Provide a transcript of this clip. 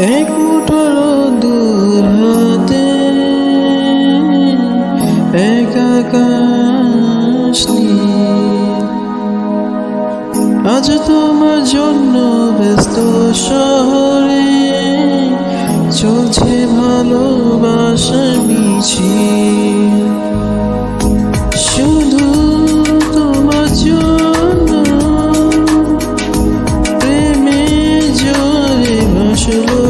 এক মুঠো দূর হাতে এক আকাশ নীল। আজ তোমার জন্য ব্যস্ত শহরে চলছে ভালোবাসার মিছিল। শুধু তোমার জন্য প্রেমে জোরে ভাসলো